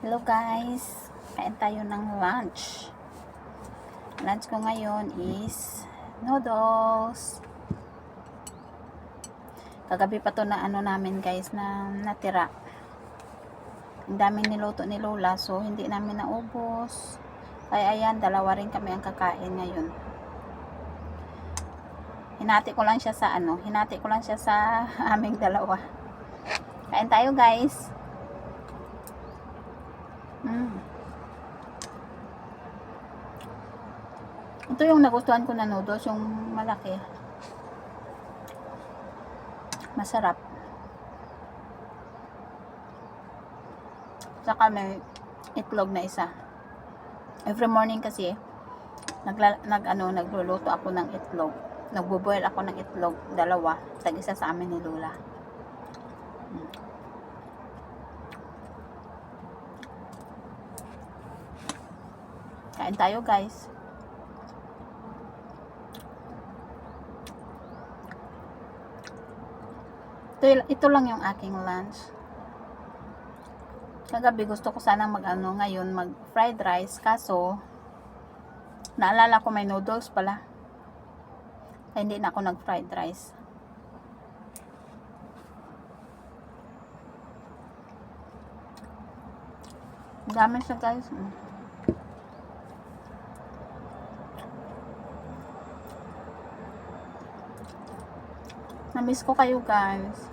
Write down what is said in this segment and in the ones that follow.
Hello guys, kain tayo ng lunch. Lunch ko ngayon is noodles. Kagabi pa to na namin guys na natira. Ang daming niluto ni Lola, so hindi namin naubos. Kaya ayan, dalawa rin kami ang kakain ngayon. Hinati ko lang siya sa aming dalawa. Kain tayo guys. Ito yung nagustuhan ko na noodles, yung malaki. Masarap. Saka may itlog na isa. Every morning kasi nagluluto ako ng itlog. Nagbo-boil ako ng itlog, dalawa, tag-isa sa amin ni Lola. Kain tayo guys. Ito lang yung aking lunch. Kagabi gusto ko sana ngayon mag fried rice, kaso naalala ko may noodles pala. Kaya hindi na ako nag fried rice. Dami siya guys. Na-miss ko kayo guys.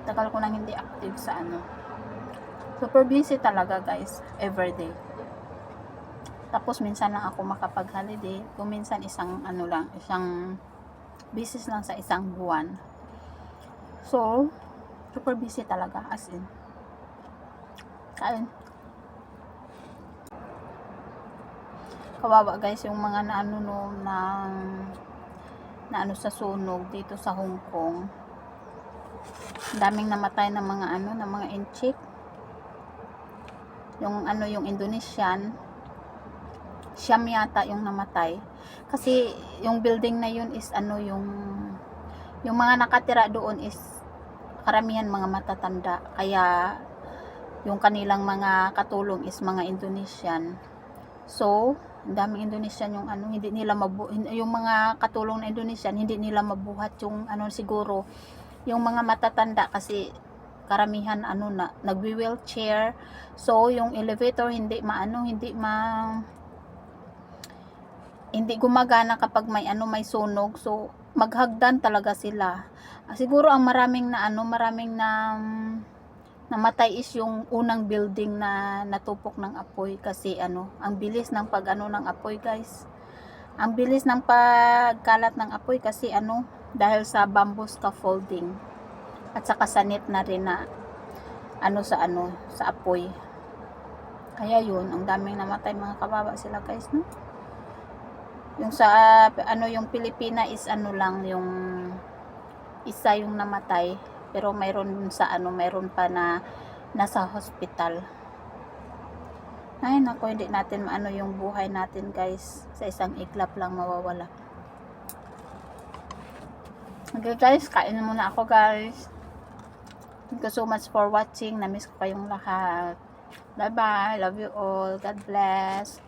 Tagal ko nang hindi active sa Super busy talaga guys, everyday. Tapos minsan lang ako makapag-holiday, kung minsan isang business lang sa isang buwan. So, super busy talaga as in. Kain. Kawawa guys yung mga sa sunog dito sa Hong Kong. Daming namatay ng mga inchik. Yung Indonesian, Siyam yata yung namatay. Kasi yung building na yun is yung mga nakatira doon is karamihan mga matatanda. Kaya yung kanilang mga katulong is mga Indonesian. So, daming Indonesian yung hindi nila yung mga katulong na Indonesian, hindi nila mabuhat yung siguro yung mga matatanda kasi karamihan nagwi-wheelchair. So yung elevator hindi gumagana kapag may sunog. So maghagdan talaga sila. Siguro ang maraming namatay is yung unang building na natupok ng apoy kasi ang bilis ng ng apoy guys. Ang bilis ng pagkalat ng apoy kasi dahil sa bamboo scaffolding at saka sa net na rin na sa apoy. Kaya yun, ang daming namatay, mga kawawa sila guys, no? Yung sa yung Pilipina is lang yung isa yung namatay, pero mayroon pa na nasa hospital. Ay nako, hindi natin yung buhay natin guys, sa isang iglap lang mawawala. Okay guys, kain muna ako guys. Thank you so much for watching. Na-miss ko kayong lahat. Bye bye, love you all, God bless.